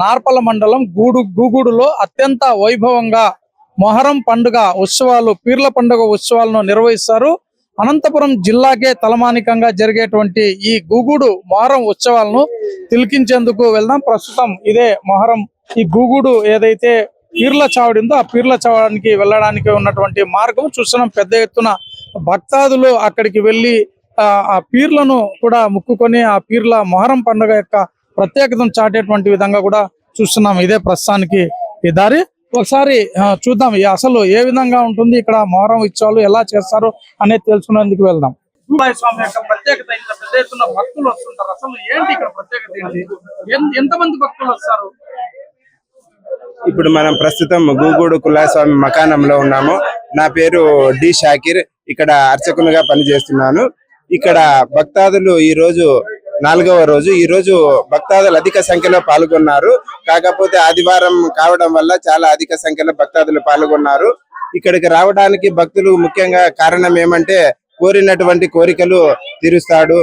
నార్పల మండలం గూగూడులో అత్యంత వైభవంగా మొహరం పండుగ ఉత్సవాలు పీర్ల పండుగ ఉత్సవాలను నిర్వహిస్తారు. అనంతపురం జిల్లాకే తలమానికంగా జరిగేటువంటి ఈ గూగూడు మొహరం ఉత్సవాలను తిలకించేందుకు వెళ్దాం. ప్రస్తుతం ఇదే మొహరం ఈ గూగూడు ఏదైతే పీర్ల చావడి ఉందో ఆ పీర్ల చావడానికి వెళ్ళడానికి ఉన్నటువంటి మార్గం చూస్తున్నాం. పెద్ద ఎత్తున భక్తాదులు అక్కడికి వెళ్లి ఆ పీర్లను కూడా ముక్కుకొని ఆ పీర్ల మొహరం పండుగ యొక్క ప్రత్యేకతను చాటేటువంటి విధంగా కూడా చూస్తున్నాం. ఇదే ప్రస్తుతానికి ఈ దారి. ఒకసారి చూద్దాం అసలు ఏ విధంగా ఉంటుంది ఇక్కడ మొహరం ఉత్సవాలు ఎలా చేస్తారు అనేది తెలుసుకునేందుకు వెళ్దాం. స్వామి యొక్క ప్రత్యేకత ఇంత పెద్ద ఎత్తున భక్తులు వస్తుంటారు. అసలు ఏంటి ఇక్కడ ప్రత్యేకత ఏంటి? ఎంతమంది భక్తులు వస్తారు? ఇప్పుడు మనం ప్రస్తుతం గూగూడు కులాస్వామి మకానంలో ఉన్నాము. నా పేరు డి షాకిర్. ఇక్కడ అర్చకునిగా పనిచేస్తున్నాను. ఇక్కడ భక్తాదులు ఈ రోజు 4వ రోజు. ఈ రోజు భక్తాదులు అధిక సంఖ్యలో పాల్గొన్నారు. కాకపోతే ఆదివారం కావడం వల్ల చాలా అధిక సంఖ్యలో భక్తాదులు పాల్గొన్నారు. ఇక్కడికి రావడానికి భక్తులు ముఖ్యంగా కారణం ఏమంటే కోరినటువంటి కోరికలు తీరుస్తాడు.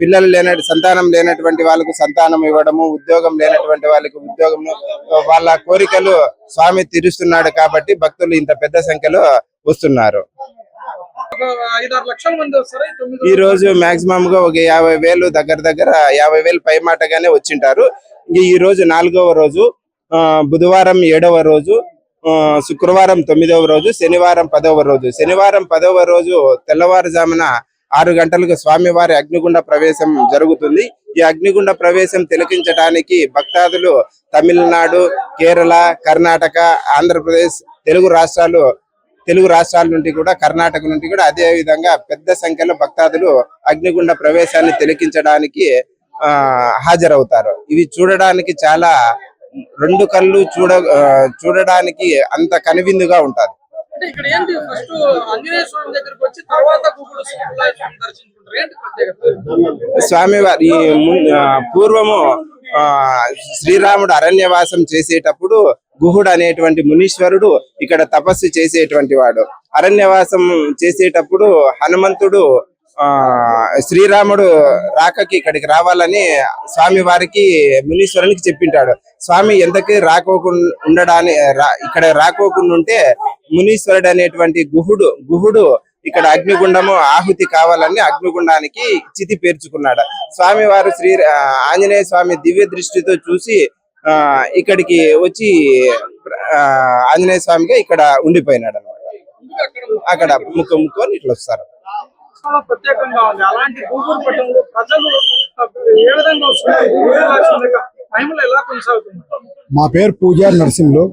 పిల్లలు సంతానం లేనటువంటి వాళ్ళకు సంతానం ఇవ్వడము, ఉద్యోగం లేనటువంటి వాళ్ళకి ఉద్యోగము, వాళ్ళ కోరికలు స్వామి తీరుస్తున్నాడు. కాబట్టి భక్తులు ఇంత పెద్ద సంఖ్యలో వస్తున్నారు. ఈ రోజు మాక్సిమం గా ఒక 50,000 దగ్గర 50,000 పై మాటగానే వచ్చింటారు. ఈ రోజు 4వ రోజు, బుధవారం 7వ రోజు, శుక్రవారం 9వ రోజు, శనివారం 10వ రోజు. శనివారం 10వ రోజు తెల్లవారుజామున 6 గంటలకు స్వామివారి అగ్నిగుండ ప్రవేశం జరుగుతుంది. ఈ అగ్నిగుండ ప్రవేశం తిలకించడానికి భక్తాదులు తమిళనాడు, కేరళ, కర్ణాటక, ఆంధ్రప్రదేశ్, తెలుగు రాష్ట్రాల నుండి కూడా, కర్ణాటక నుండి కూడా అదే విధంగా పెద్ద సంఖ్యలో భక్తాదులు అగ్నిగుండ ప్రవేశాన్ని తిలకించడానికి హాజరవుతారు. ఇవి చూడడానికి చాలా 2 కళ్ళు చూడడానికి అంత కనువిందుగా ఉంటది. స్వామివారి పూర్వము శ్రీరాముడు అరణ్యవాసం చేసేటప్పుడు గుహుడు అనేటువంటి మునీశ్వరుడు ఇక్కడ తపస్సు చేసేటువంటి వాడు. అరణ్యవాసం చేసేటప్పుడు హనుమంతుడు శ్రీరాముడు రాకకి ఇక్కడికి రావాలని స్వామి వారికి మునీశ్వరునికి చెప్పింటాడు. స్వామి ఎంతకీ ఇక్కడ రాకోకుండా ఉంటే మునీశ్వరుడు అనేటువంటి గుహుడు ఇక్కడ అగ్నిగుండము ఆహుతి కావాలని అగ్నిగుండానికి చితి పేర్చుకున్నాడు. స్వామి వారు ఆంజనేయ స్వామి దివ్య దృష్టితో చూసి ఇక్కడికి వచ్చి ఆంజనేయ స్వామిగా ఇక్కడ ఉండిపోయినాడు అనమాట. అక్కడ ముక్కొని ఇట్లా వస్తారు. మా పేరు పూజారి నరసింహులు.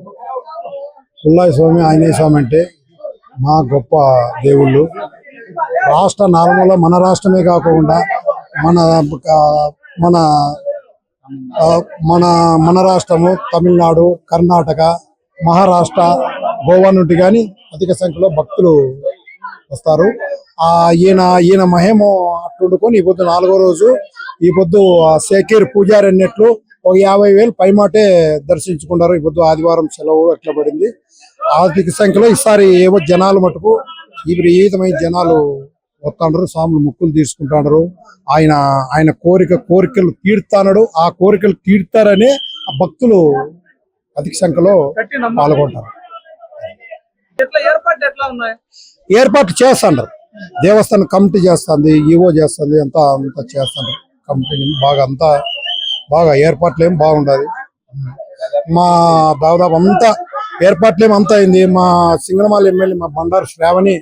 పుల్లాయి స్వామి, ఆంజనేయ స్వామి అంటే మా గొప్ప దేవుళ్ళు. రాష్ట్ర నార్మల్లో మన రాష్ట్రమే కాకుండా మన రాష్ట్రము, తమిళనాడు, కర్ణాటక, మహారాష్ట్ర, గోవా నుండి కానీ అధిక సంఖ్యలో భక్తులు వస్తారు. ఈయన మహిమ అట్లుండుకొని ఈ పొద్దు 4వ రోజు ఈ పొద్దు శేఖర్ పూజారి అన్నట్లు ఒక 50,000 పైమాటే దర్శించుకున్నారు. ఈ పొద్దు ఆదివారం సెలవు ఎట్లా పడింది. అధిక సంఖ్యలో ఈసారి ఏవో జనాలు మటుకు విపరీతమైన జనాలు వస్తాండ్రు. స్వాములు ముక్కులు తీసుకుంటాడు. ఆయన కోరికలు తీర్తాడు. ఆ కోరికలు తీర్తారనే ఆ భక్తులు అధిక సంఖ్యలో పాల్గొంటారు. ఏర్పాట్లు చేస్తాండ్రు. దేవస్థానం కమిటీ చేస్తుంది, ఈవో చేస్తుంది, అంతా చేస్తాండ్రు. కమిటీ బాగా ఏర్పాట్లు ఏం బాగుండదు. మా దాదాపు అంతా ఏర్పాట్లు ఏమంతా అయింది. మా సింగనమాల ఎమ్మెల్యే మా బండారు శ్రావణి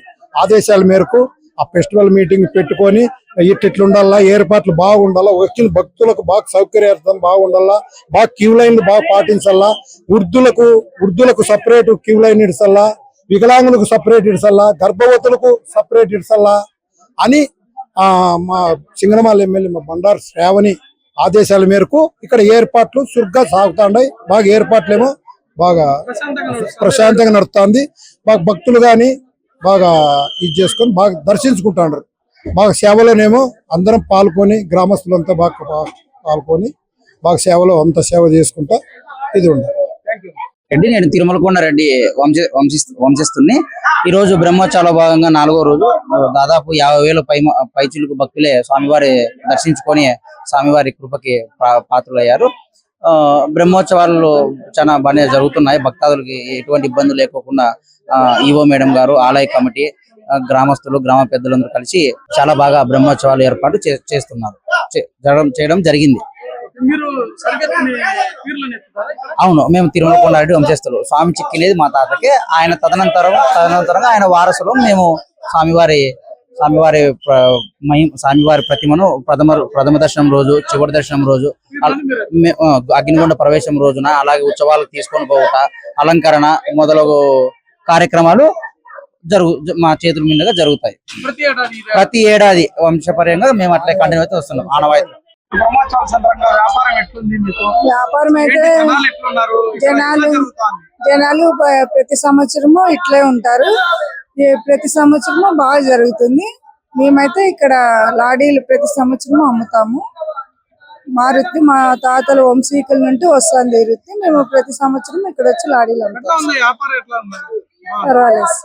ఆదేశాల మేరకు ఆ ఫెస్టివల్ మీటింగ్ పెట్టుకొని ఇట్లుండాలా, ఏర్పాట్లు బాగుండాలా, వచ్చిన భక్తులకు బాగా సౌకర్యార్థం బాగుండాలా, బాగా క్యూ లైన్లు బాగా పాటించాలా, వృద్ధులకు సపరేట్ క్యూ లైన్ ఇడ్సల్లా, వికలాంగులకు సపరేట్ ఇడ్సల్లా, గర్భవతులకు సపరేట్ ఇడ్సల్లా అని మా సింగనమాల ఎమ్మెల్యే మా బండారు శ్రావణి ఆదేశాల మేరకు ఇక్కడ ఏర్పాట్లు చురుగ్గా సాగుతాయి. బాగా ఏర్పాట్లేమో బాగా ప్రశాంతంగా నడుస్తుంది. బాగా భక్తులు కానీ బాగా ఇది చేసుకొని బాగా దర్శించుకుంటాండ్రు. బాగా సేవలోనేమో అందరం పాల్గొని, గ్రామస్తులంతా బాగా పాల్గొని బాగా సేవలో అంత సేవ చేసుకుంటా ఇది ఉండాలి. రెడ్డి, నేను తిరుమలకొండ రెడ్డి వంశస్థుని. ఈ రోజు బ్రహ్మోత్సవాల భాగంగా 4వ రోజు దాదాపు 50,000 పైచులకు భక్తులే స్వామివారి దర్శించుకొని స్వామివారి కృపకి పాత్రులయ్యారు. బ్రహ్మోత్సవాలు చాలా బాగా జరుగుతున్నాయి. భక్తాదులకి ఎటువంటి ఇబ్బందులు లేకోకుండా ఈవో మేడం గారు, ఆలయ కమిటీ, గ్రామస్తులు, గ్రామ పెద్దలందరూ కలిసి చాలా బాగా బ్రహ్మోత్సవాలు ఏర్పాటు చేస్తున్నారు, చేయడం జరిగింది. మీరు సరిగెత్తిని పీర్లను ఎత్తుతారా? అవును, మేము తిరుమల కొండారెడ్డి వంశస్థులు. స్వామి చిక్కినేది మా తాతకే. ఆయన తదనంతరంగా ఆయన వారసులు మేము స్వామివారి ప్రతిమను ప్రథమ దర్శనం రోజు, చివరి దర్శనం రోజు, అగ్నిగుండ ప్రవేశం రోజున, అలాగే ఉత్సవాలకు తీసుకొని పోవుట, అలంకరణ మొదలగు కార్యక్రమాలు మా చేతుల మీదుగా జరుగుతాయి. ప్రతి ఏడాది వంశపర్యంగా మేము అట్లే కంటిన్యూ అయితే వస్తున్నాం ఆనవాయితీ. బ్రహ్మోత్సవాల సందర్భంగా వ్యాపారం ఎట్లుంది మీకు? వ్యాపారం అయితే జనాలు ఎట్లున్నారు? జనాలు ప్రతి సంవత్సరము ఇట్లే ఉంటారు. ప్రతి సంవత్సరము బాగా జరుగుతుంది. మేమైతే ఇక్కడ లాడీలు ప్రతి సంవత్సరము అమ్ముతాము. మా వృత్తి మా తాతల వంశీకుల నుండి వస్తుంది ఈ వృత్తి. మేము ప్రతి సంవత్సరం ఇక్కడ వచ్చి లాడీలు అమ్ముతాం. వ్యాపారం ఎట్లా ఉంది? పర్వాలేదు.